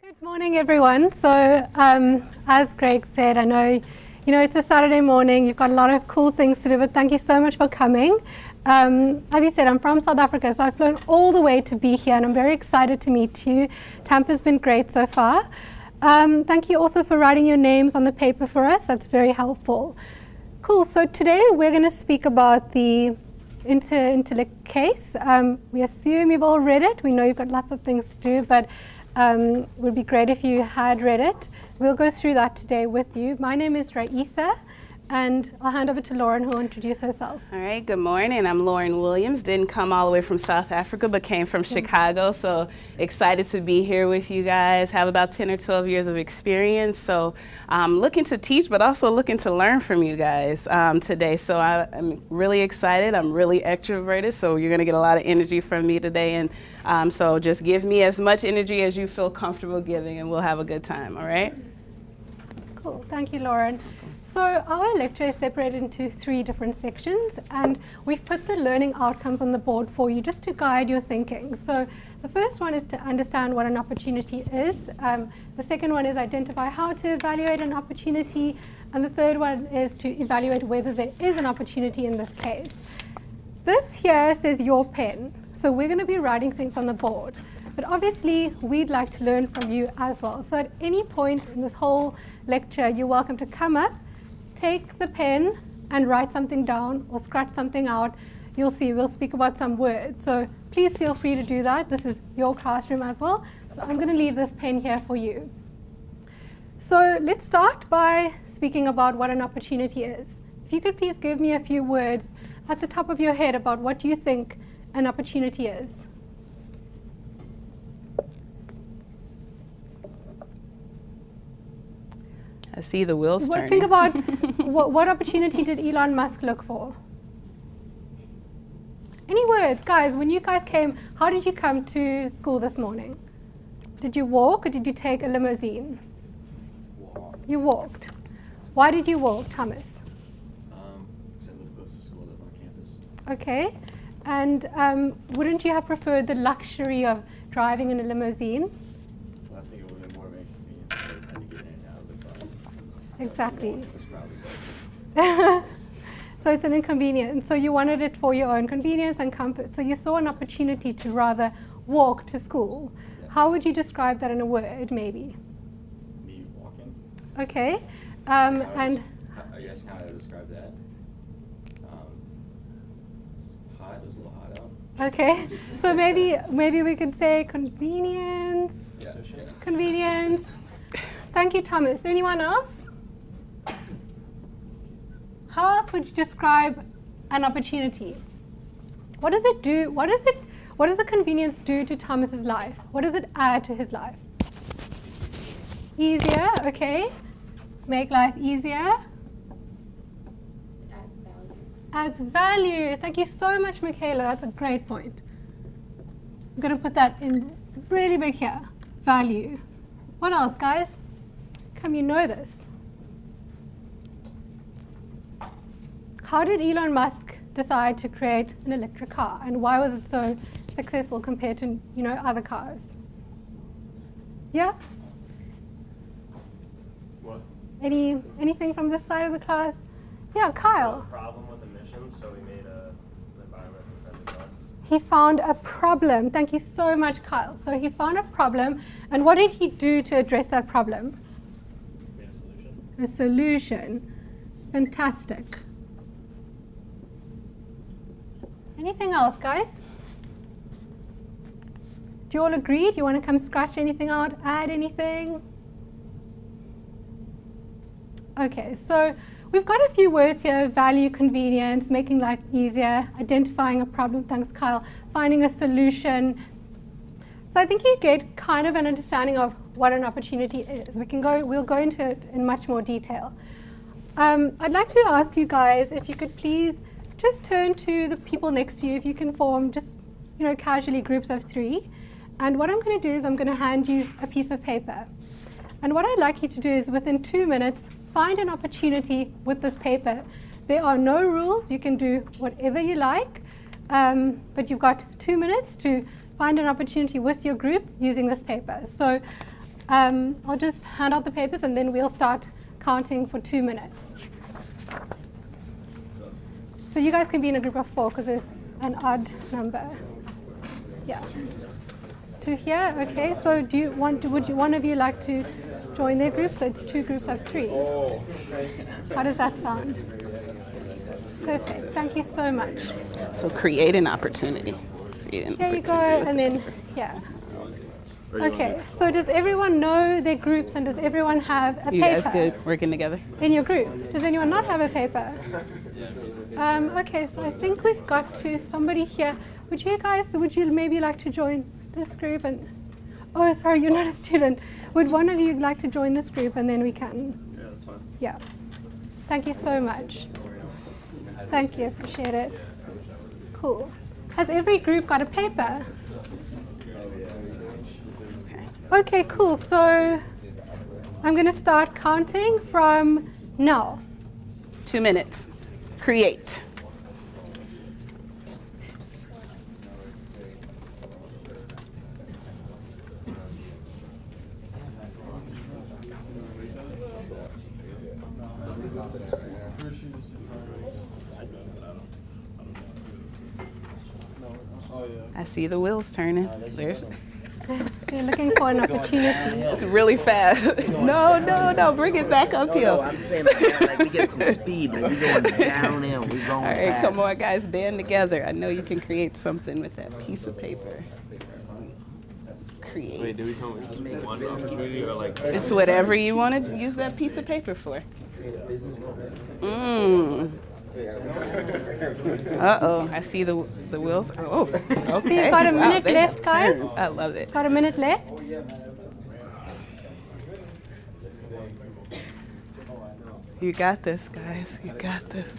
Good morning, everyone. So, as Greg said, I know, it's a Saturday morning. You've got a lot of cool things to do, but thank you so much for coming. As you said, I'm from South Africa, so I've flown all the way to be here, and I'm very excited to meet you. Tampa's been great so far. Thank you also for writing your names on the paper for us. That's very helpful. Cool. So today we're going to speak about the intellect case. We assume you've all read it. We know you've got lots of things to do, but it would be great if you had read it. We'll go through that today with you. My name is Raisa, and I'll hand over to Lauren, who will introduce herself. All right, good morning. I'm Lauren Williams. Didn't come all the way from South Africa, but came from Chicago. So excited to be here with you guys. Have about 10 or 12 years of experience. So I'm looking to teach, but also looking to learn from you guys today. So I'm really excited. I'm really extroverted. So you're going to get a lot of energy from me today. And so just give me as much energy as you feel comfortable giving, and we'll have a good time. All right? Cool. Thank you, Lauren. So our lecture is separated into 3 different sections, and we've put the learning outcomes on the board for you just to guide your thinking. So the first one is to understand what an opportunity is. The second one is identify how to evaluate an opportunity. And the third one is to evaluate whether there is an opportunity in this case. This here says your pen. So we're going to be writing things on the board. But obviously, we'd like to learn from you as well. So at any point in this whole lecture, you're welcome to come up, take the pen and write something down or scratch something out. You'll see, we'll speak about some words. So please feel free to do that. This is your classroom as well. So I'm going to leave this pen here for you. So let's start by speaking about what an opportunity is. If you could please give me a few words at the top of your head about what you think an opportunity is. I see the wheels turning. Think about what opportunity did Elon Musk look for? Any words, guys? When you guys came, how did you come to school this morning? Did you walk or did you take a limousine? Walk. You walked. Why did you walk, Thomas? Because I live close to school, live on campus. Okay. And wouldn't you have preferred the luxury of driving in a limousine? Well, I think it would have been more of an inconvenience if I had to get in and out of the car. Exactly. Walking was probably best. So it's an inconvenience. So you wanted it for your own convenience and comfort. So you saw an opportunity to rather walk to school. Yes. How would you describe that in a word, maybe? Me walking. Okay. Are you asking how I describe that? Hot. It was a little hot out. Okay. So maybe we could say convenience. Yeah. Convenience. Thank you, Thomas. Anyone else? How else would you describe an opportunity? What does it do? What does the convenience do to Thomas's life? What does it add to his life? Easier, okay. Make life easier. Adds value. Adds value. Thank you so much, Mikaela. That's a great point. I'm going to put that in really big here. Value. What else, guys? Come, you know this. How did Elon Musk decide to create an electric car, and why was it so successful compared to other cars? Yeah? What? Anything from this side of the class? Yeah, Kyle. Problem with emissions, so we made an environmentally friendly car. He found a problem. Thank you so much, Kyle. So he found a problem, and what did he do to address that problem? Made a solution. A solution. Fantastic. Anything else, guys? Do you all agree? Do you want to come scratch anything out, add anything? Okay, so we've got a few words here: value, convenience, making life easier, identifying a problem, thanks Kyle, finding a solution. So I think you get kind of an understanding of what an opportunity is. We'll go into it in much more detail. I'd like to ask you guys if you could please just turn to the people next to you, if you can form just casually groups of 3. And what I'm going to do is I'm going to hand you a piece of paper. And what I'd like you to do is within 2 minutes, find an opportunity with this paper. There are no rules. You can do whatever you like. But you've got 2 minutes to find an opportunity with your group using this paper. So I'll just hand out the papers and then we'll start counting for 2 minutes. So you guys can be in a group of 4 because there's an odd number. Yeah. 2 here, okay. So would one of you like to join their group? So it's 2 groups of 3. How does that sound? Perfect, thank you so much. So create an opportunity. There you go, and then, yeah. Okay, so does everyone know their groups and does everyone have a paper? You guys good working together? In your group? Does anyone not have a paper? Okay, so I think we've got to somebody here. Would you maybe like to join this group? And oh, sorry, you're not a student. Would one of you like to join this group and then we can? Yeah, that's fine. Yeah. Thank you so much. Thank you, appreciate it. Cool. Has every group got a paper? Okay, cool. So I'm going to start counting from now. 2 minutes. Create. I see the wheels turning. There's. You're looking for an opportunity. It's really fast. No, bring it back up here. No, I'm saying like we get some speed, like we going downhill, we going All right, fast. come on, guys, band together. I know you can create something with that piece of paper. Create. Wait, did we come with just one opportunity or like? It's whatever you want to use that piece of paper for. Uh-oh, I see the wheels. Oh, okay. So you've got a minute they left, guys. turned. I love it. Got a minute left? You got this, guys. You got this.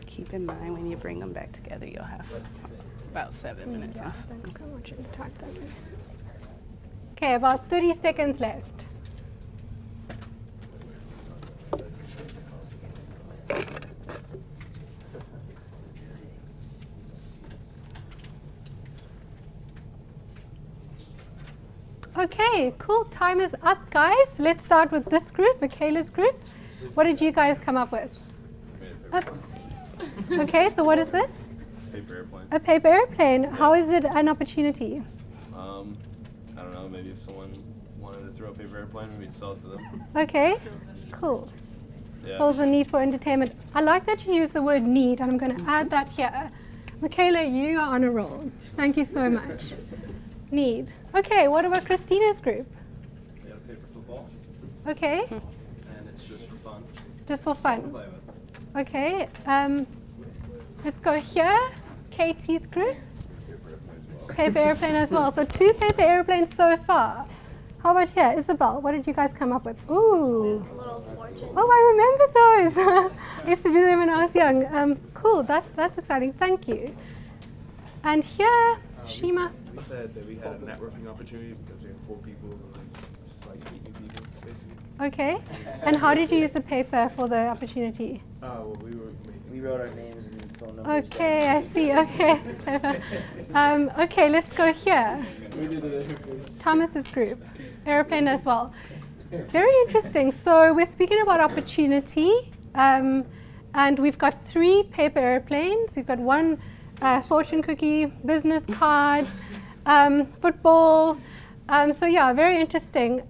Keep in mind when you bring them back together, you'll have about 7 minutes off. Okay, about 30 seconds left. Okay, cool. Time is up, guys. Let's start with this group, Mikaela's group. What did you guys come up with? Okay, so what is this? Paper airplane. A paper airplane. How is it an opportunity? I don't know, maybe if someone wanted to throw a paper airplane, we'd sell it to them. Okay, cool. Yeah. Fills the need for entertainment. I like that you use the word need, and I'm going to add that here. Mikaela, you are on a roll. Thank you so much. Need. Okay, what about Christina's group? They have paper football, Okay, and it's just for fun. just for fun. Play with. Okay, let's go here. Katie's group. Paper airplane as well. So 2 paper airplanes so far. How about here? Isabel, what did you guys come up with? Ooh. Little fortune. Oh, I remember those. I used to do them when I was young. Cool, that's exciting. Thank you. And here, Shima. We said that we had a networking opportunity because we had 4 people and just like meeting people, basically. Okay. And how did you use the paper for the opportunity? Well, We wrote our names and phone numbers. Okay, I see. Okay. Okay, let's go here. Thomas's group, airplane as well. Very interesting. So we're speaking about opportunity, and we've got 3 paper airplanes. We've got 1 fortune cookie, business cards, football. So yeah, very interesting.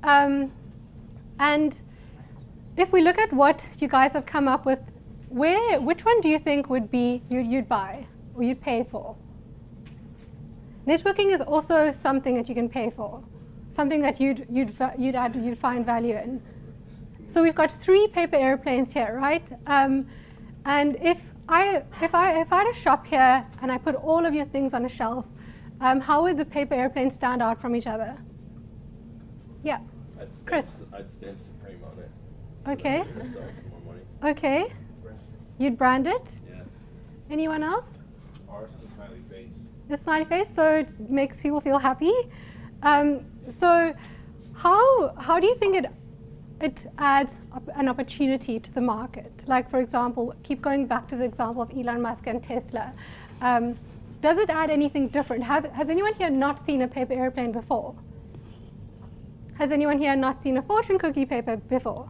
And if we look at what you guys have come up with, which one do you think would be you'd buy or you'd pay for? Networking is also something that you can pay for, something that you'd find value in. So we've got 3 paper airplanes here, right? And if I had a shop here and I put all of your things on a shelf, how would the paper airplanes stand out from each other? Yeah. Chris. I'd stand supreme on it. Okay. Sell it for more money. Okay. You'd brand it? Yeah. Anyone else? Ours is a smiley face. The smiley face, so it makes people feel happy. So how do you think it adds an opportunity to the market? Like, for example, keep going back to the example of Elon Musk and Tesla. Does it add anything different? Has anyone here not seen a paper airplane before? Has anyone here not seen a fortune cookie paper before?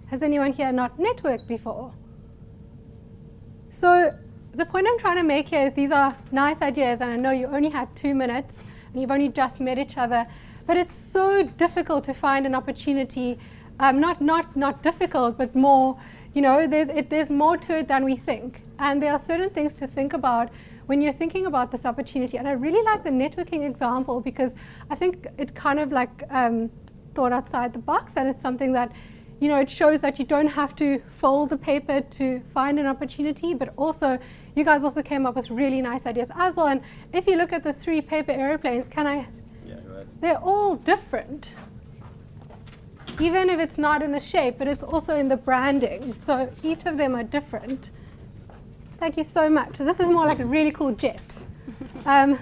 Has anyone here not networked before? So the point I'm trying to make here is these are nice ideas, and I know you only had 2 minutes and you've only just met each other, but it's so difficult to find an opportunity. Not difficult, but more, there's more to it than we think. And there are certain things to think about when you're thinking about this opportunity. And I really like the networking example because I think it kind of like thought outside the box, and it's something that, it shows that you don't have to fold the paper to find an opportunity, but also you guys also came up with really nice ideas as well. And if you look at the 3 paper airplanes, Yeah, go ahead. they're all different. Even if it's not in the shape, but it's also in the branding. So each of them are different. Thank you so much. So this is more like a really cool jet.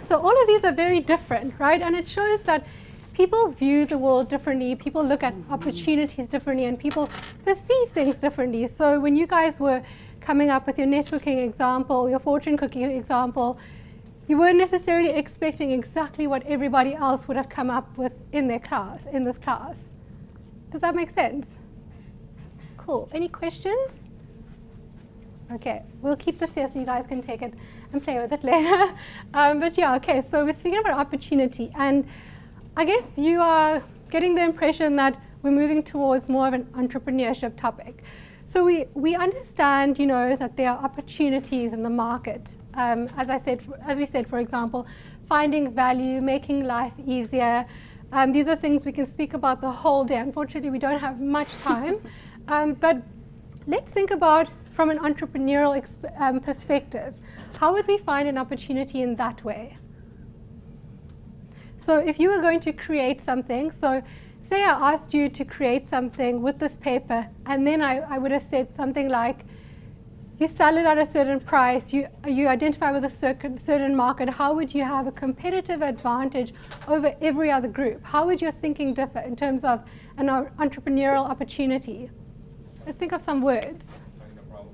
So all of these are very different, right? And it shows that people view the world differently, people look at opportunities differently, and people perceive things differently. So when you guys were coming up with your networking example, your fortune cookie example, you weren't necessarily expecting exactly what everybody else would have come up with in their class, in this class. Does that make sense? Cool. Any questions? Okay, we'll keep this here so you guys can take it and play with it later. But yeah, okay, so we're speaking about opportunity, and I guess you are getting the impression that we're moving towards more of an entrepreneurship topic. So we understand, that there are opportunities in the market. As we said, for example, finding value, making life easier. These are things we can speak about the whole day. Unfortunately, we don't have much time. But let's think about from an entrepreneurial perspective. How would we find an opportunity in that way? So if you were going to create something, so say I asked you to create something with this paper, and then I would have said something like, you sell it at a certain price, you identify with a certain market, how would you have a competitive advantage over every other group? How would your thinking differ in terms of an entrepreneurial opportunity? Let's think of some words. Finding the problem.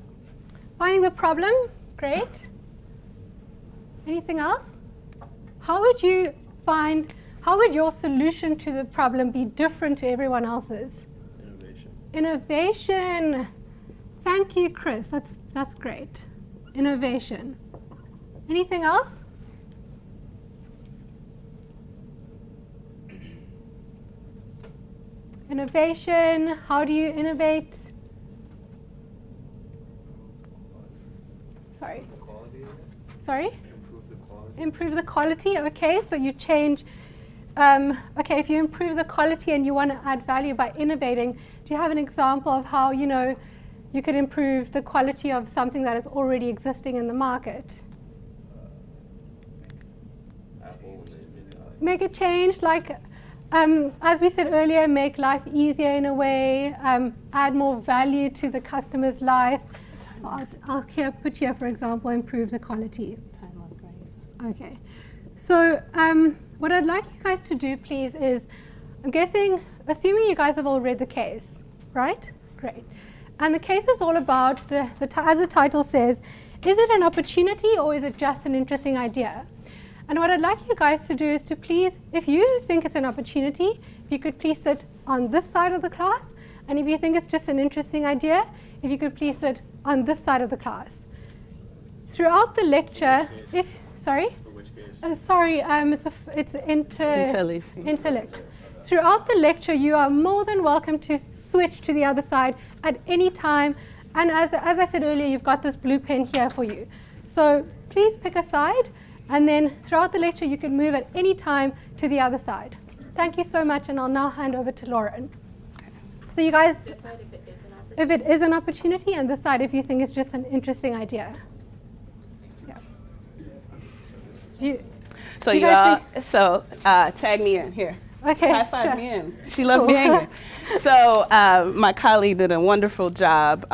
Finding the problem, great. Anything else? How would your solution to the problem be different to everyone else's? Innovation. Thank you, Chris. That's great. Innovation. Anything else? Innovation. How do you innovate? Sorry. The quality of it. Sorry? Improve the quality. Improve the quality. Okay, so you change. Okay, if you improve the quality and you want to add value by innovating, do you have an example of how you could improve the quality of something that is already existing in the market? Make a change, like as we said earlier, make life easier in a way, add more value to the customer's life. So I'll put here, for example, improve the quality. Time upgrade. Okay, so what I'd like you guys to do, please, is assuming you guys have all read the case, right? Great. And the case is all about, as the title says, is it an opportunity or is it just an interesting idea? And what I'd like you guys to do is to please, if you think it's an opportunity, if you could please sit on this side of the class, and if you think it's just an interesting idea, if you could please sit on this side of the class. Throughout the lecture, sorry? For which case? It's Intellect. intellect. Throughout the lecture, you are more than welcome to switch to the other side at any time. And as I said earlier, you've got this blue pen here for you. So please pick a side, and then throughout the lecture, you can move at any time to the other side. Thank you so much, and I'll now hand over to Lauren. So you guys, if it is an opportunity, and this side if you think it's just an interesting idea. Yeah. So You you guys all, tag me in here. Okay, High five sure. me in. She left me hanging. So my colleague did a wonderful job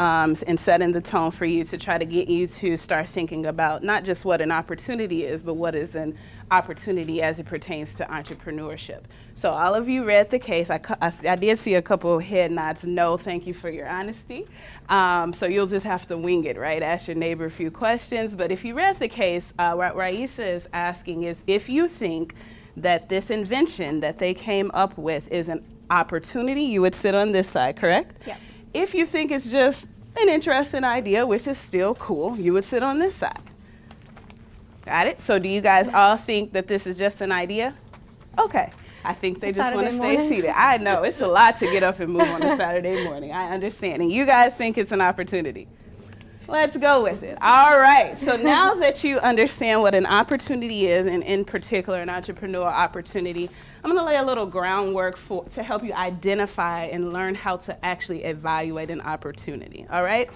in setting the tone for you to try to get you to start thinking about not just what an opportunity is, but what is an opportunity as it pertains to entrepreneurship. So all of you read the case. I did see a couple of head nods. No, thank you for your honesty. So you'll just have to wing it, right? Ask your neighbor a few questions. But if you read the case, what Raisa is asking is if you think that this invention that they came up with is an opportunity, you would sit on this side, correct? Yep. If you think it's just an interesting idea, which is still cool, you would sit on this side. Got it? So do you guys all think that this is just an idea? Okay. I think they It's just want to Saturday stay morning. seated. I know, it's a lot to get up and move on a Saturday morning. I understand. And you guys think it's an opportunity. Let's go with it. All right. So now that you understand what an opportunity is, and in particular an entrepreneurial opportunity, I'm going to lay a little groundwork to help you identify and learn how to actually evaluate an opportunity. All right.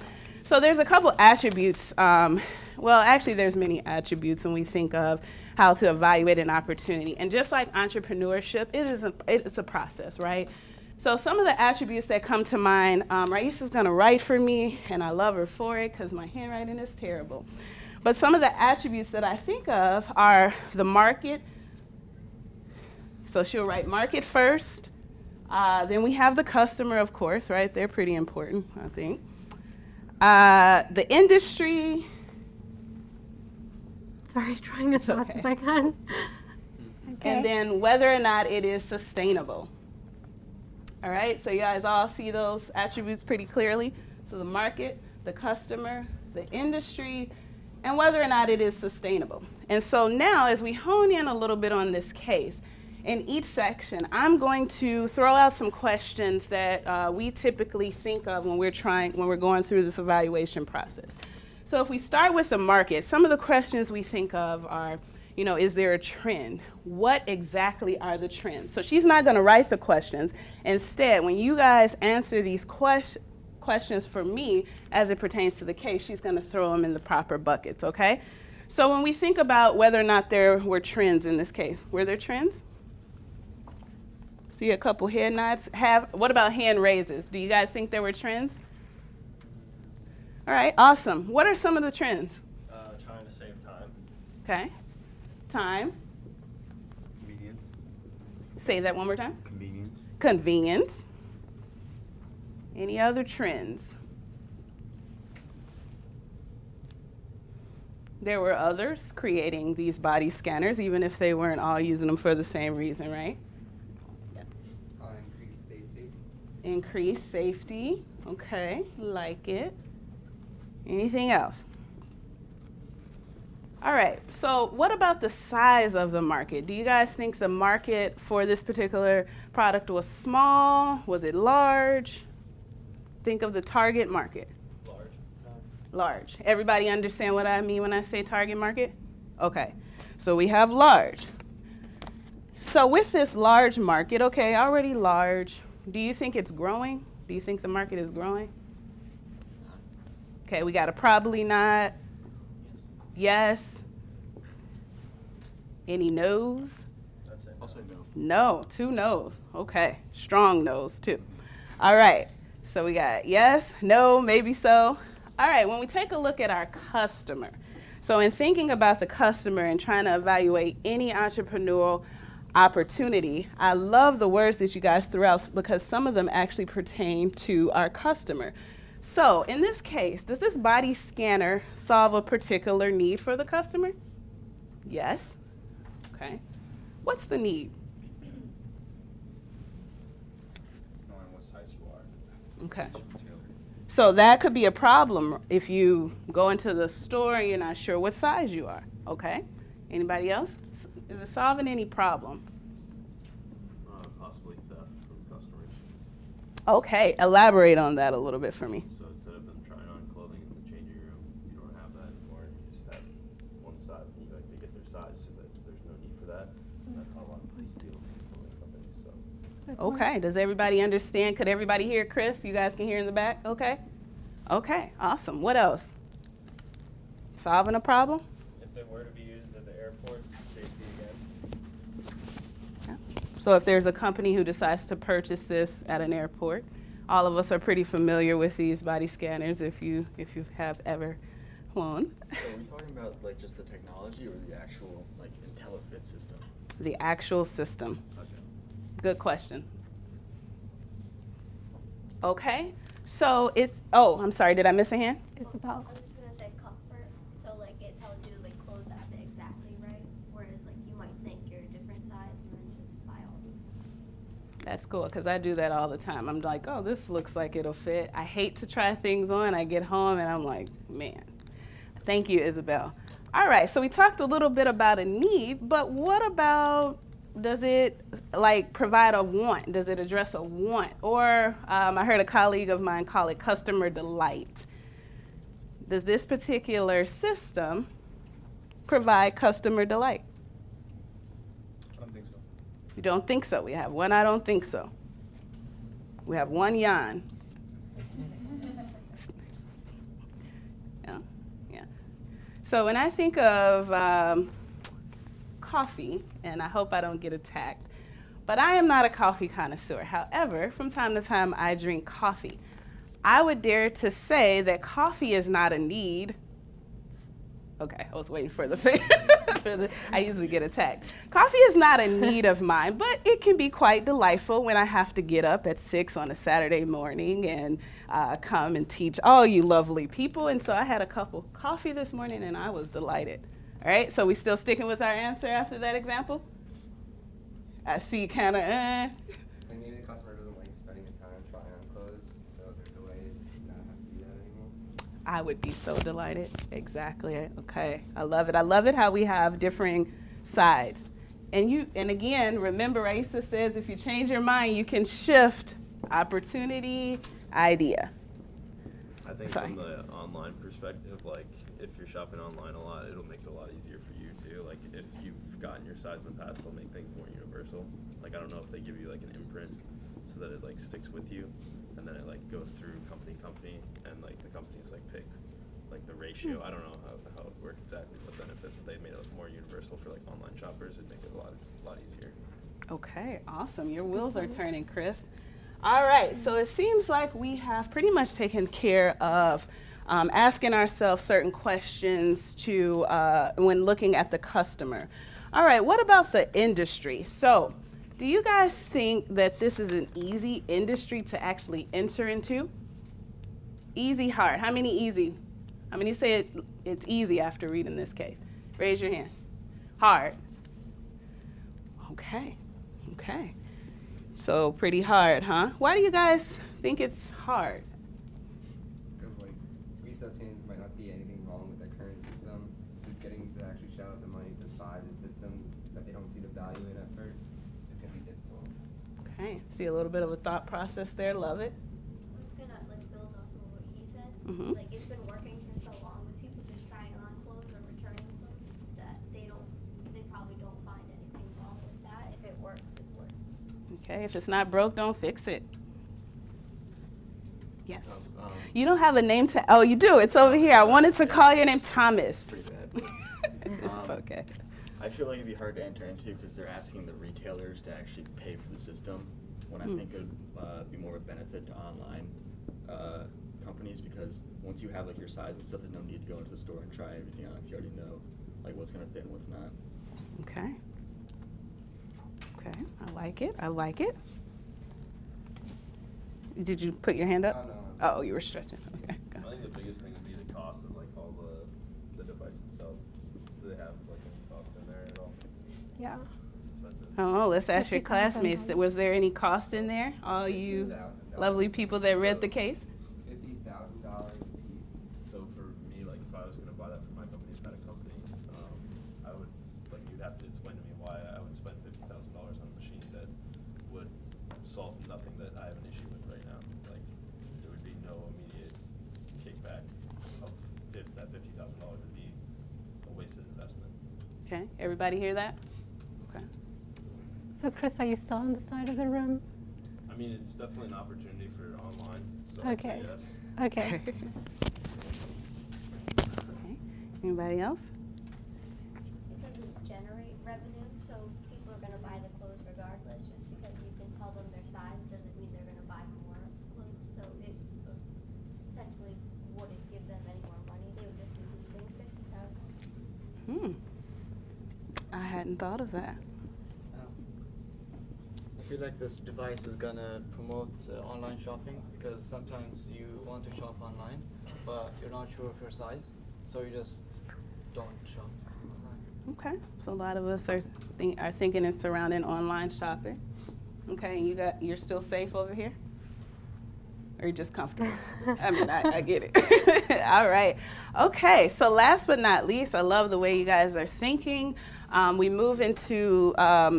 So there's a couple attributes. Well, actually, there's many attributes when we think of how to evaluate an opportunity. And just like entrepreneurship, it's a process, right? So some of the attributes that come to mind, Raisa's going to write for me, and I love her for it because my handwriting is terrible. But some of the attributes that I think of are the market. So she'll write market first. Then we have the customer, of course, right? They're pretty important, I think. The industry. Sorry, trying as fast okay. as I can. Okay. And then whether or not it is sustainable. All right, so you guys all see those attributes pretty clearly. So the market, the customer, the industry, and whether or not it is sustainable. And so now as we hone in a little bit on this case, in each section, I'm going to throw out some questions that we typically think of when we're going through this evaluation process. So if we start with the market, some of the questions we think of are, is there a trend? What exactly are the trends? So she's not going to write the questions. Instead, when you guys answer these questions for me as it pertains to the case, she's going to throw them in the proper buckets, okay? So when we think about whether or not there were trends in this case, were there trends? See a couple head nods. What about hand raises? Do you guys think there were trends? All right, awesome. What are some of the trends? Trying to save time. Okay. Time. Convenience. Say that one more time. Convenience. Convenience. Any other trends? There were others creating these body scanners, even if they weren't all using them for the same reason, right? Increased safety. Increased safety. Okay, like it. Anything else? All right, so what about the size of the market? Do you guys think the market for this particular product was small? Was it large? Think of the target market. Large. Large. Everybody understand what I mean when I say target market? Okay, so we have large. So with this large market, okay, already large, do you think it's growing? Do you think the market is growing? Okay, we got a probably not. Yes. Any no's? That's it. I'll say no. No, 2 no's. Okay, strong no's too. All right, so we got yes, no, maybe so. All right, when we take a look at our customer, so in thinking about the customer and trying to evaluate any entrepreneurial opportunity, I love the words that you guys threw out because some of them actually pertain to our customer. So in this case, does this body scanner solve a particular need for the customer? Yes. Okay. What's the need? Knowing what size you are. Okay. So that could be a problem if you go into the store and you're not sure what size you are. Okay. Anybody else? Is it solving any problem? Possibly theft from customers. Okay. Elaborate on that a little bit for me. So instead of them trying on clothing in the changing room, you don't have that anymore. You just have one side. They get their size, so that there's no need for that. And that's how a lot of police deal with clothing companies. So. Okay. Does everybody understand? Could everybody hear Chris? You guys can hear in the back? Okay. Okay. Awesome. What else? Solving a problem? If they were to be used at the airports, safety again. So if there's a company who decides to purchase this at an airport, all of us are pretty familiar with these body scanners if you have ever flown. So are we talking about like just the technology or the actual like IntelliFit system? The actual system. Okay. Good question. Okay, so it's, oh, I'm sorry, did I miss a hand? Isabel. I was just gonna say comfort, so like it tells you like clothes that fit exactly right, whereas like you might think you're a different size and then just buy all these. That's cool, because I do that all the time. I'm like, oh, this looks like it'll fit. I hate to try things on. I get home and I'm like, man. Thank you, Isabel. All right, so we talked a little bit about a need, but what about, does it like provide a want? Does it address a want? Or I heard a colleague of mine call it customer delight. Does this particular system provide customer delight? I don't think so. You don't think so? We have one, I don't think so. We have one yawn. Yeah, yeah. So when I think of coffee, and I hope I don't get attacked, but I am not a coffee connoisseur. However, from time to time I drink coffee. I would dare to say that coffee is not a need. Okay, I was waiting for the, I usually get attacked. Coffee is not a need of mine, but it can be quite delightful when I have to get up at 6 on a Saturday morning and come and teach all you lovely people. And so I had a cup of coffee this morning and I was delighted. All right, so we still sticking with our answer after that example? I see kind of, Like maybe the customer doesn't like spending the time trying on clothes, so if they're delayed, not have to do that anymore. I would be so delighted. Exactly. Okay. I love it. I love it how we have differing sides. And again, remember Raisa says if you change your mind, you can shift opportunity, idea. I think Sorry. from the online perspective, like if you're shopping online a lot, it'll make it a lot easier for you too. Like if you've gotten your size in the past, it'll make things more universal. Like I don't know if they give you like an imprint so that it like sticks with you, and then it like goes through company, and like the companies like pick like the ratio. I don't know how it works exactly, but then if they made it more universal for like online shoppers, it'd make it a lot easier. Okay, awesome. Your wheels are turning, Chris. All right, so it seems like we have pretty much taken care of asking ourselves certain questions to when looking at the customer. All right, what about the industry? So, do you guys think that this is an easy industry to actually enter into? Easy, hard. How many easy? How many say it's easy after reading this case? Raise your hand. Hard. Okay, okay. So pretty hard, huh? Why do you guys think it's hard? Because like retail chains might not see anything wrong with the current system, so getting to actually shell out the money to buy the system that they don't see the value in at first is gonna be difficult. Okay, see a little bit of a thought process there, love it. I'm just gonna like build off of what he said. Mhm. Like it's been working for so long with people just trying on clothes or returning clothes that they probably don't find anything wrong with that. If it works, it works. Okay, if it's not broke, don't fix it. Yes. Um, You don't have a name to, oh, you do, it's over here. I wanted to call your name Thomas. pretty bad. It's okay. I feel like it'd be hard to enter into because they're asking the retailers to actually pay for the system, when I think it would be more of a benefit to online companies, because once you have like your size and stuff, there's no need to go into the store and try everything on because you already know like what's gonna fit and what's not. Okay. Okay, I like it, I like it. Did you put your hand up? No. Oh, you were stretching, okay. I Go. think the biggest thing would be the cost of like all the device itself. Do they have like any cost in there at all? Yeah. It's expensive. Oh, let's ask your 50,000. classmates, was there any cost in there? All you $50,000. lovely people that read the case? $50,000 piece. So for me, like if I was gonna buy that for my company, it's not a company, I would, like you'd have to explain to me why I would spend $50,000 on a machine that would solve nothing that I have an issue with right now. Like there would be no immediate kickback of that $50,000 would be a wasted investment. Okay, everybody hear that? Okay. So Chris, are you still on the side of the room? I mean, it's definitely an opportunity for online, so I'd say Okay. yes. Okay. Okay. Anybody else? It doesn't generate revenue, so people are gonna buy the clothes regardless, just hadn't thought of that. I feel like this device is gonna promote online shopping because sometimes you want to shop online, but you're not sure of your size, so you just don't shop online. Okay, so a lot of us are thinking it's surrounding online shopping. Okay, and you're still safe over here? Or you're just comfortable? I mean, I get it. All right. Okay, so last but not least, I love the way you guys are thinking. We move into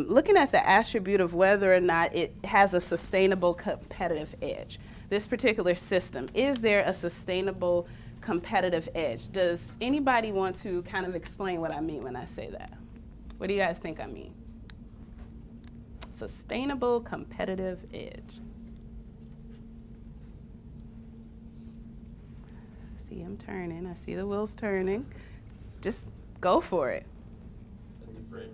looking at the attribute of whether or not it has a sustainable competitive edge. This particular system, is there a sustainable competitive edge? Does anybody want to kind of explain what I mean when I say that? What do you guys think I mean? Sustainable competitive edge. See him turning. I see the wheels turning. Just go for it. Will it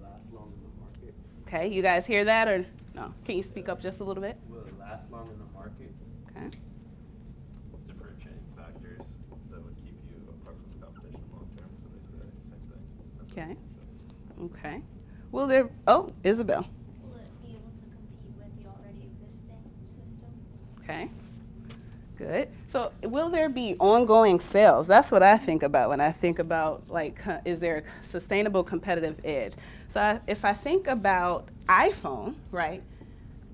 last long in the market? Okay, you guys hear that or no? Can you speak up just a little bit? Will it last long in the market? Okay. Differentiating factors that would keep you apart from the competition long term. So basically, the same thing. That's Okay. Okay. Will there? Oh, Isabel. Will it be able to compete with the already existing system? Okay. Good. So will there be ongoing sales? That's what I think about when I think about, like, is there a sustainable competitive edge? So if I think about iPhone, right,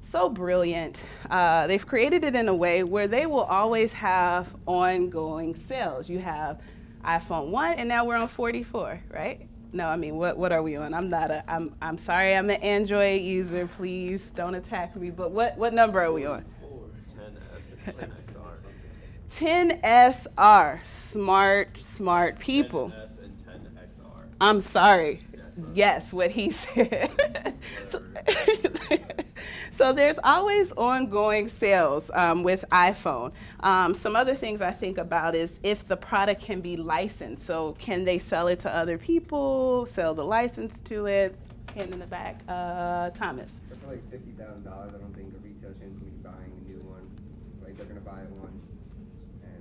so brilliant. They've created it in a way where they will always have ongoing sales. You have iPhone 1 and now we're on 44, right? No, I mean, what are we on? I'm sorry, I'm an Android user. Please don't attack me. But what number are we on? 10S. 10SR, smart people. 10S and 10XR. I'm sorry. Yes, what he said. So there's always ongoing sales with iPhone. Some other things I think about is if the product can be licensed. So can they sell it to other people, sell the license to it? Hand in the back, Thomas. So for like $50,000, I don't think a retail chain's gonna be buying a new one. Like they're gonna buy it once and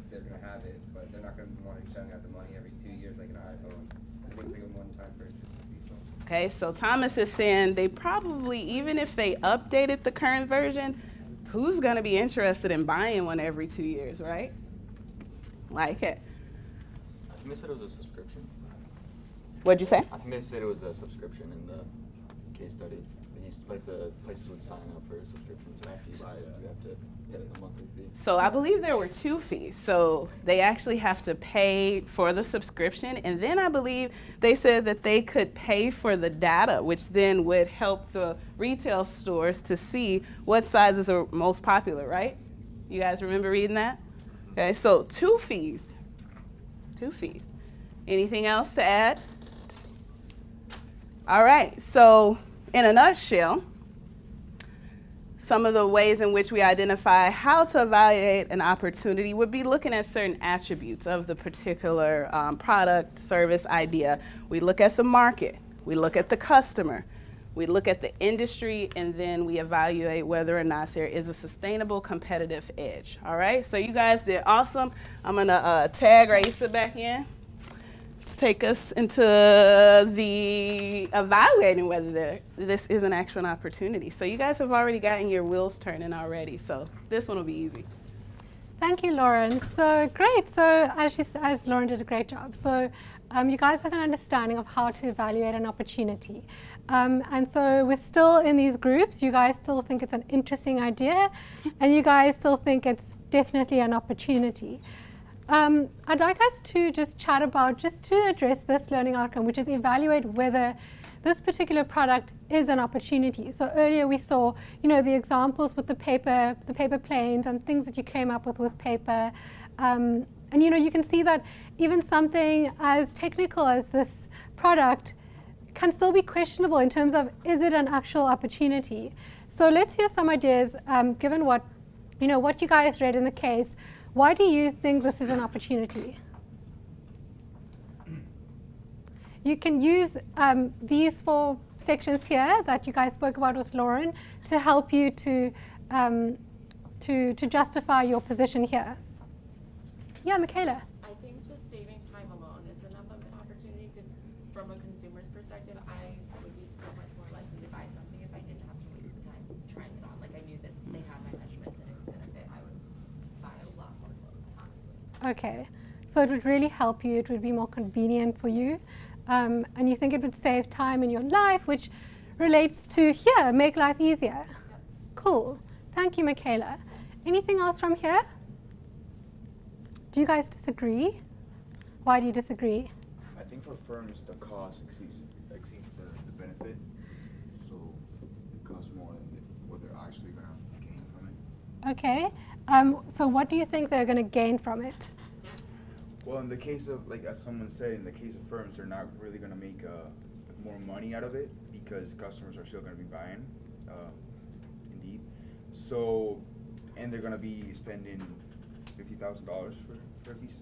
they're gonna have it, but they're not gonna want to be shelling out the money every 2 years like an iPhone. I think it's like a one-time purchase. Okay, so Thomas is saying they probably, even if they updated the current version, who's gonna be interested in buying one every 2 years, right? Like it. I think they said it was a subscription. What'd you say? I think they said it was a subscription in the case study. Like the places would sign up for a subscription, so after you buy it, you have to pay a monthly fee. So I believe there were 2 fees. So they actually have to pay for the subscription, and then I believe they said that they could pay for the data, which then would help the retail stores to see what sizes are most popular, right? You guys remember reading that? Okay, so 2 fees. 2 fees. Anything else to add? All right, so in a nutshell, some of the ways in which we identify how to evaluate an opportunity would be looking at certain attributes of the particular product, service, idea. We look at the market, we look at the customer, we look at the industry, and then we evaluate whether or not there is a sustainable competitive edge. All right, so you guys did awesome. I'm gonna tag Raisa back in. Take us into the evaluating whether this is an actual opportunity. So you guys have already gotten your wheels turning already, so this one will be easy. Thank you, Lauren. So great. So as Lauren did a great job. So you guys have an understanding of how to evaluate an opportunity. And so we're still in these groups. You guys still think it's an interesting idea, and you guys still think it's definitely an opportunity. I'd like us to just chat about, just to address this learning outcome, which is evaluate whether this particular product is an opportunity. So earlier we saw, the examples with the paper planes and things that you came up with paper. And you can see that even something as technical as this product can still be questionable in terms of, is it an actual opportunity? So let's hear some ideas, given what you guys read in the case. Why do you think this is an opportunity? You can use these 4 sections here that you guys spoke about with Lauren to help you to justify your position here. Yeah, Mikaela. I think just saving time alone is enough of an opportunity because from a consumer perspective, I would be so much more likely to buy something if I didn't have to waste the time trying it on. Like I knew that they had my measurements and it was gonna fit. I would buy a lot more clothes, honestly. Okay, so it would really help you. It would be more convenient for you, and you think it would save time in your life, which relates to here, make life easier. Cool. Thank you, Mikaela. Anything else from here? Do you guys disagree? Why do you disagree? I think for firms, the cost exceeds the benefit, so it costs more than what they're actually going to gain from it. Okay. So what do you think they're going to gain from it? Well, in the case of, like as someone said, in the case of firms, they're not really going to make more money out of it because customers are still going to be buying, indeed. So, and they're going to be spending $50,000 for a piece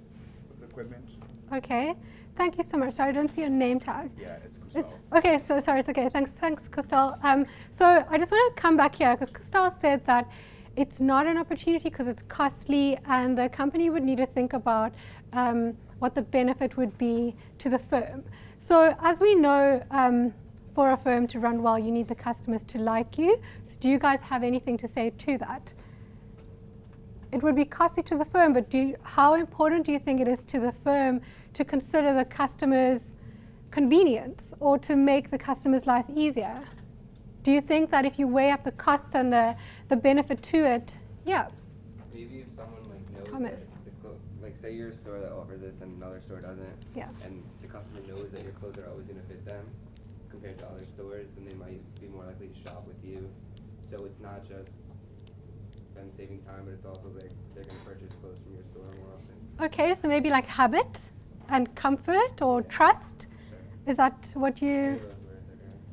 of equipment. Okay. Thank you so much. Sorry, I don't see your name tag. Yeah, it's Gustavo. Okay, so sorry, it's okay. Thanks, Costal. So I just want to come back here because Costal said that it's not an opportunity because it's costly and the company would need to think about what the benefit would be to the firm. So as we know, for a firm to run well, you need the customers to like you. So do you guys have anything to say to that? It would be costly to the firm, but how important do you think it is to the firm to consider the customer's convenience or to make the customer's life easier? Do you think that if you weigh up the cost and the benefit to it, yeah? Maybe if someone like knows Thomas. that like say you're a store that offers this and another store doesn't, Yeah. and the customer knows that your clothes are always going to fit them compared to other stores, then they might be more likely to shop with you. So it's not just them saving time, but it's also they're going to purchase clothes from your store more often. Okay, so maybe like habit and comfort or trust. Is that what you?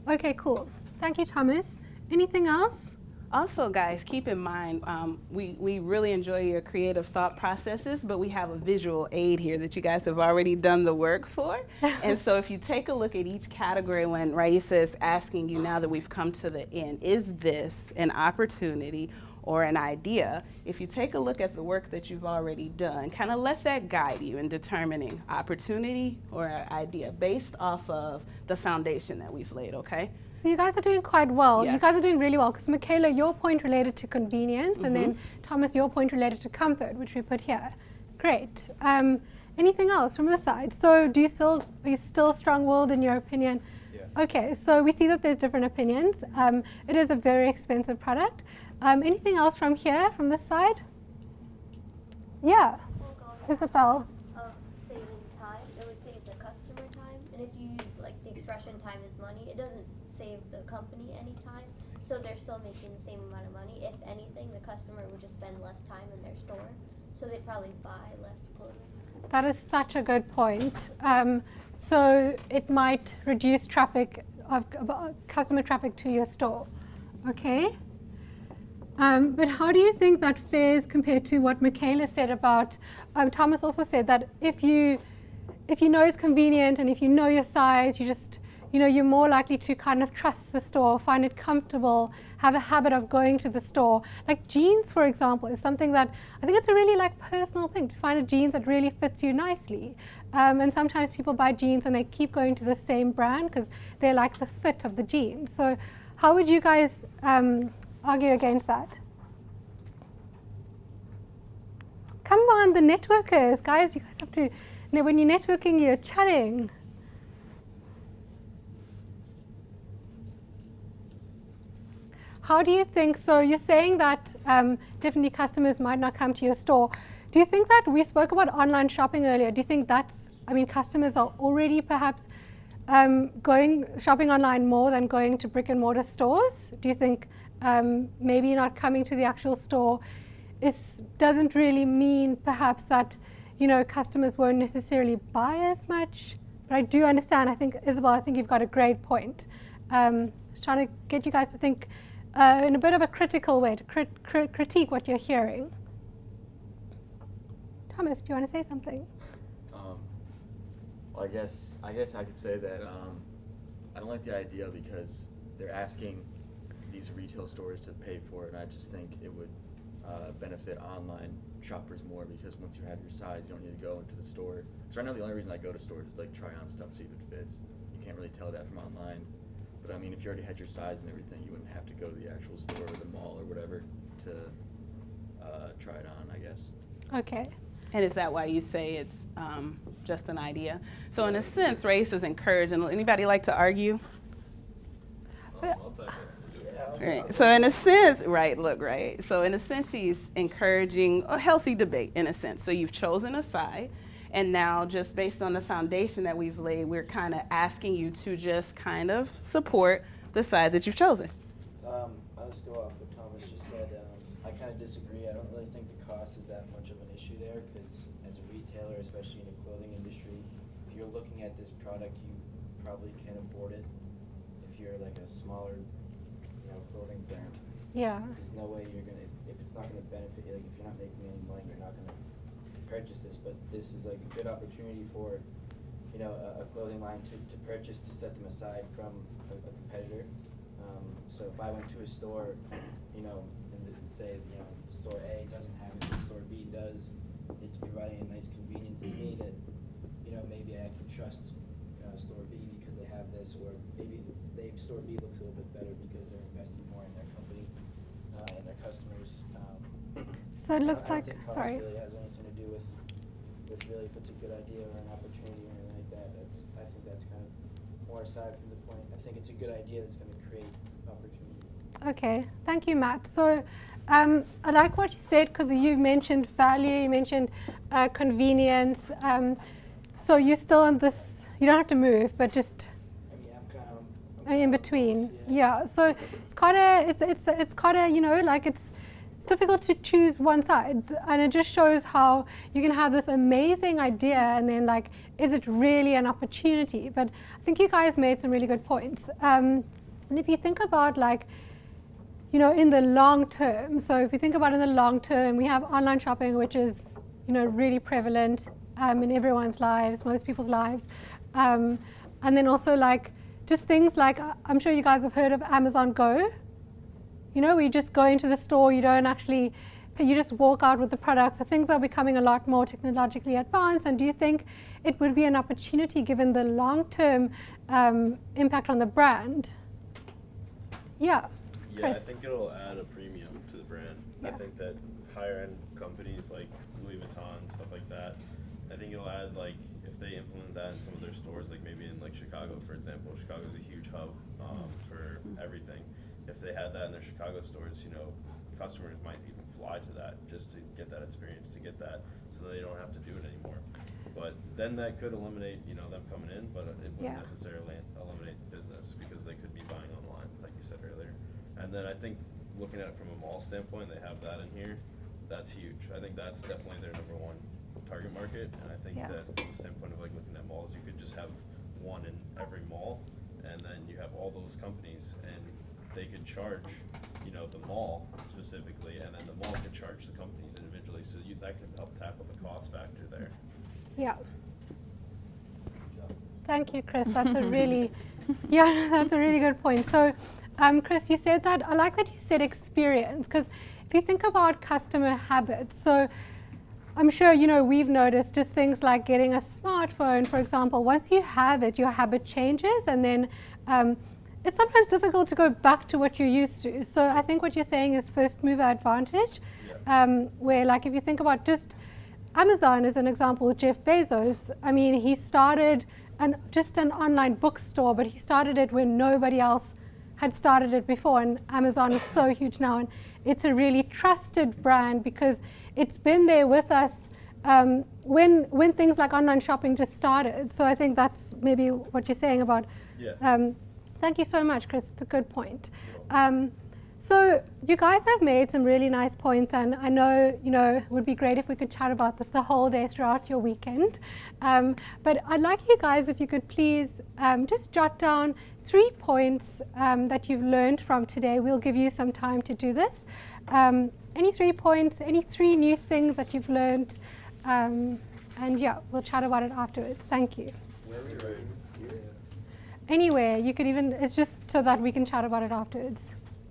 Okay, cool. Thank you, Thomas. Anything else? Also, guys, keep in mind, we really enjoy your creative thought processes, but we have a visual aid here that you guys have already done the work for. And so if you take a look at each category when Raisa is asking you now that we've come to the end, is this an opportunity or an idea? If you take a look at the work that you've already done, kind of let that guide you in determining opportunity or idea based off of the foundation that we've laid, okay? So you guys are doing quite well. Yes. You guys are doing really well because Mikaela, your point related to convenience, and then Thomas, your point related to comfort, which we put here. Great. Anything else from this side? So are you still strong-willed in your opinion? Yeah. Okay, so we see that there's different opinions. It is a very expensive product. Anything else from here, from this side? Yeah, We'll go on Isabel. of saving time. It would save the customer time, and if you use like the expression "time is money," it doesn't save the company any time. So they're still making the same amount of money. If anything, the customer would just spend less time in their store, so they'd probably buy less clothing. That is such a good point. So it might reduce traffic, customer traffic to your store. Okay. But how do you think that fares compared to what Mikaela said about, Thomas also said that if you know it's convenient and if you know your size, you're more likely to kind of trust the store, find it comfortable, have a habit of going to the store. Like jeans, for example, is something that I think it's a really like personal thing to find a jeans that really fits you nicely. And sometimes people buy jeans and they keep going to the same brand because they like the fit of the jeans. So how would you guys argue against that? Come on, the networkers, guys, you guys have to, when you're networking, you're chatting. How do you think, so you're saying that definitely customers might not come to your store. Do you think that, we spoke about online shopping earlier, do you think customers are already perhaps shopping online more than going to brick and mortar stores? Do you think maybe not coming to the actual store doesn't really mean perhaps that customers won't necessarily buy as much? But I do understand. I think Isabel, you've got a great point. Trying to get you guys to think in a bit of a critical way to critique what you're hearing. Thomas, do you want to say something? Well, I guess I could say that I don't like the idea because they're asking these retail stores to pay for it, and I just think it would benefit online shoppers more because once you have your size, you don't need to go into the store. So right now, the only reason I go to stores is like try on stuff, see if it fits. You can't really tell that from online. But I mean, if you already had your size and everything, you wouldn't have to go to the actual store or the mall or whatever to try it on, I guess. Okay. And is that why you say it's just an idea? So in a sense, race is encouraged. And anybody like to argue? I'll type it. Right. So in a sense, right, look, right. So in a sense, she's encouraging a healthy debate in a sense. So you've chosen a side, and now just based on the foundation that we've laid, we're kind of asking you to just kind of support the side that you've chosen. I'll just go off what Thomas just said. I kind of disagree. I don't really think the cost is that much of an issue there, because as a retailer, especially in the clothing industry, if you're looking at this product, you probably can afford it. If you're like a smaller, clothing firm, Yeah. there's no way you're gonna. If it's not gonna benefit you, like if you're not making any money, you're not gonna purchase this. But this is like a good opportunity for, a clothing line to purchase, to set them aside from a competitor. So if I went to a store, and say, store A doesn't have it, but store B does, it's providing a nice convenience to me that, maybe I can trust store B because they have this, or maybe store B looks a little bit better because they're investing more in their company and their customers. So it looks I like, don't think cost sorry. really has anything to do with really if it's a good idea or an opportunity or anything like that. I think that's kind of more aside from the point. I think it's a good idea that's going to create opportunity. Okay, thank you, Matt. So I like what you said, because you mentioned value, you mentioned convenience. So you're still on this, you don't have to move, but just I'm kind of in between. Yeah. So it's quite a, it's quite a, like it's difficult to choose one side, and it just shows how you can have this amazing idea and then like, is it really an opportunity? But I think you guys made some really good points. And if you think about like, in the long term, so if you think about in the long term, we have online shopping, which is, really prevalent in everyone's lives, most people's lives. And then also like, just things like, I'm sure you guys have heard of Amazon Go. Where you just go into the store, you don't actually, you just walk out with the products. So things are becoming a lot more technologically advanced. And do you think it would be an opportunity given the long-term impact on the brand? Yeah. Yeah, Chris. I think it'll add a premium to the brand. Yeah. I think that higher end companies like Louis Vuitton, stuff like that, I think it'll add, like, if they implement that in some of their stores, like maybe in like Chicago, for example. Chicago's a huge hub for everything. If they had that in their Chicago stores, customers might even fly to that just to get that experience, to get that, so they don't have to do it anymore. But then that could eliminate, them coming in, but it wouldn't necessarily eliminate business because they could be buying online, like you said earlier. And then I think looking at it from a mall standpoint, they have that in here. That's huge. I think that's definitely their number one target market. And I think that from the standpoint of like looking at malls, you could just have one in every mall, and then you have all those companies, and they could charge, the mall specifically, and then the mall could charge the companies individually. So that could help tackle the cost factor there. Yeah. Thank you, Chris. That's a really, that's a really good point. So, Chris, you said that, I like that you said experience, because if you think about customer habits, so I'm sure, we've noticed just things like getting a smartphone, for example. Once you have it, your habit changes, and then it's sometimes difficult to go back to what you're used to. So I think what you're saying is first mover advantage, where like if you think about just Amazon as an example with Jeff Bezos, I mean, he started just an online bookstore, but he started it when nobody else had started it before, and Amazon is so huge now, and it's a really trusted brand because it's been there with us when things like online shopping just started. So I think that's maybe what you're saying about. Thank you so much, Chris. It's a good point. So you guys have made some really nice points, and I know, it would be great if we could chat about this the whole day throughout your weekend. But I'd like you guys, if you could please just jot down 3 points that you've learned from today. We'll give you some time to do this. Any 3 points, any 3 new things that you've learned, and we'll chat about it afterwards. Thank you. Where are we writing? Anywhere, you could even, it's just so that we can chat about it afterwards.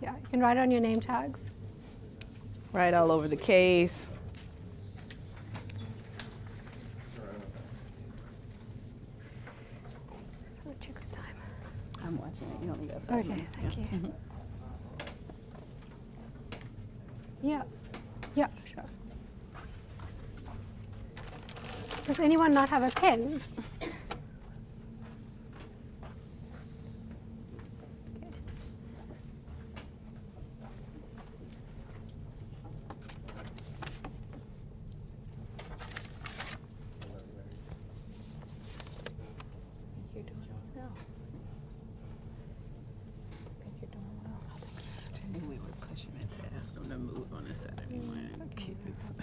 Yeah, you can write it on your name tags. Right all over the case. Check the time. unfortunate. You only got 5 Okay, minutes. thank Yeah. you. Mhm. Yeah, yeah, sure. Does anyone not have a pen? You're doing well. I think you're doing well. I knew we were pushing it to ask them to move on a Saturday morning. Kids.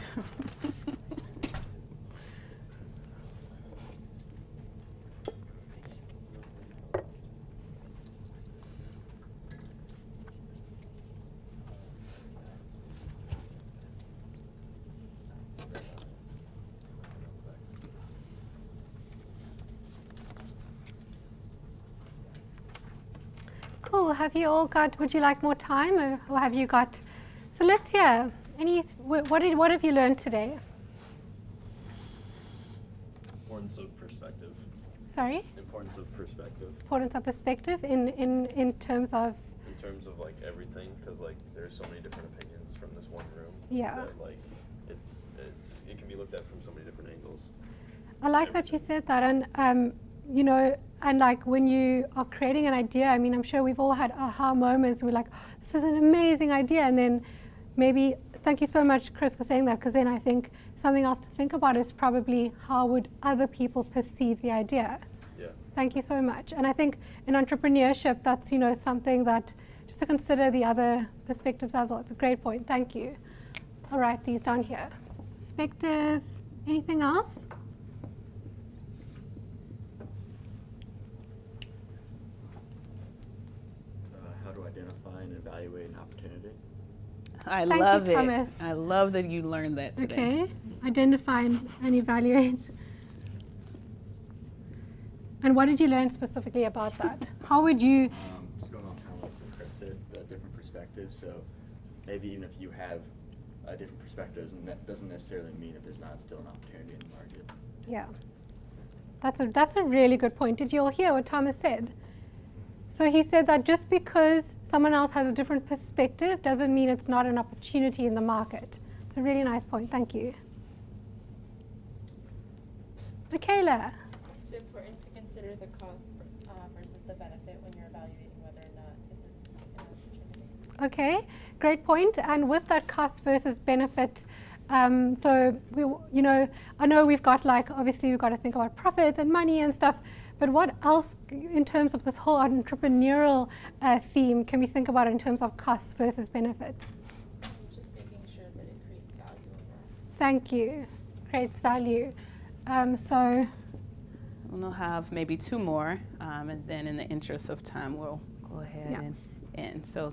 Cool. Have you all got? Would you like more time, or have you got? So let's hear. What have you learned today? Importance of perspective. Sorry. Importance of perspective. Importance of perspective in terms of. In terms of like everything, because like there's so many different opinions from this one room. Yeah. That like it can be looked at from so many different angles. I like that you said that, and you know, and like when you are creating an idea, I mean, I'm sure we've all had aha moments. We're like, this is an amazing idea, and then maybe. Thank you so much, Chris, for saying that, because then I think something else to think about is probably how would other people perceive the idea. Yeah. Thank you so much. And I think in entrepreneurship, that's, you know, something that just to consider the other perspectives as well. It's a great point. Thank you. I'll write these down here. Perspective. Anything else? How to identify and evaluate an opportunity. I Thank love you, it. Thomas. I love that you learned that today. Okay. Identify and evaluate. And what did you learn specifically about that? How would you? Just going on kind of what Chris said, the different perspectives. So maybe even if you have different perspectives, and that doesn't necessarily mean that there's not still an opportunity in the market. Yeah. That's a really good point. Did you all hear what Thomas said? So he said that just because someone else has a different perspective doesn't mean it's not an opportunity in the market. It's a really nice point. Thank you. Mikaela. It's important to consider the cost versus the benefit when you're evaluating whether or not it's an opportunity. Okay, great point. And with that cost versus benefit, so we, you know, I know we've got like obviously we've got to think about profits and money and stuff. But what else, in terms of this whole entrepreneurial theme, can we think about in terms of costs versus benefits? Just making sure that it creates value overall. Thank you. Creates value. So We'll have maybe 2 more, and then in the interest of time, we'll go ahead Yeah. and end. So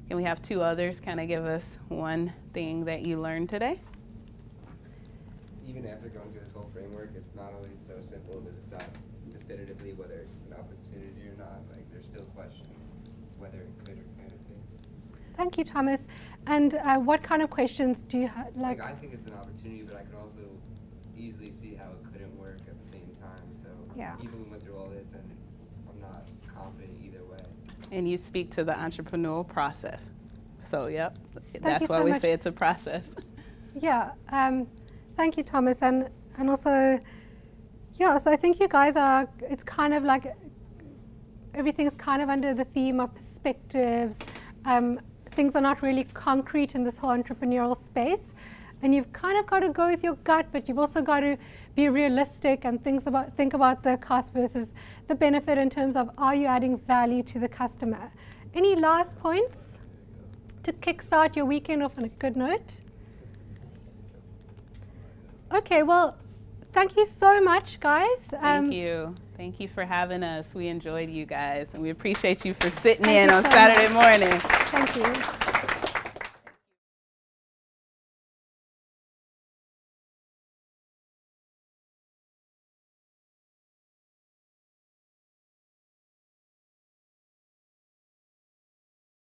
can we have 2 others kind of give us one thing that you learned today? Even after going through this whole framework, it's not always so simple to decide definitively whether it's an opportunity or not. Like, there's still questions whether it could or couldn't be. thank you, Thomas. And what kind of questions do you Like, I think it's an opportunity, but I could also easily see how it couldn't work at the same time. So Yeah. even when we went through all this, and I'm not confident either way. And you speak to the entrepreneurial process. So, yep, you that's why so we much. say it's a process. Yeah. Thank you, Thomas. And also, yeah, so I think you guys are, it's kind of like everything's kind of under the theme of perspectives. Things are not really concrete in this whole entrepreneurial space. And you've kind of got to go with your gut, but you've also got to be realistic and think about the cost versus the benefit in terms of, are you adding value to the customer? Any last points to kickstart your weekend off on a good note? Okay, well, thank you so much, guys. Thank you. Thank you for having us. We enjoyed you guys, and we appreciate you for sitting Thank in you on so Saturday much. morning. Thank you.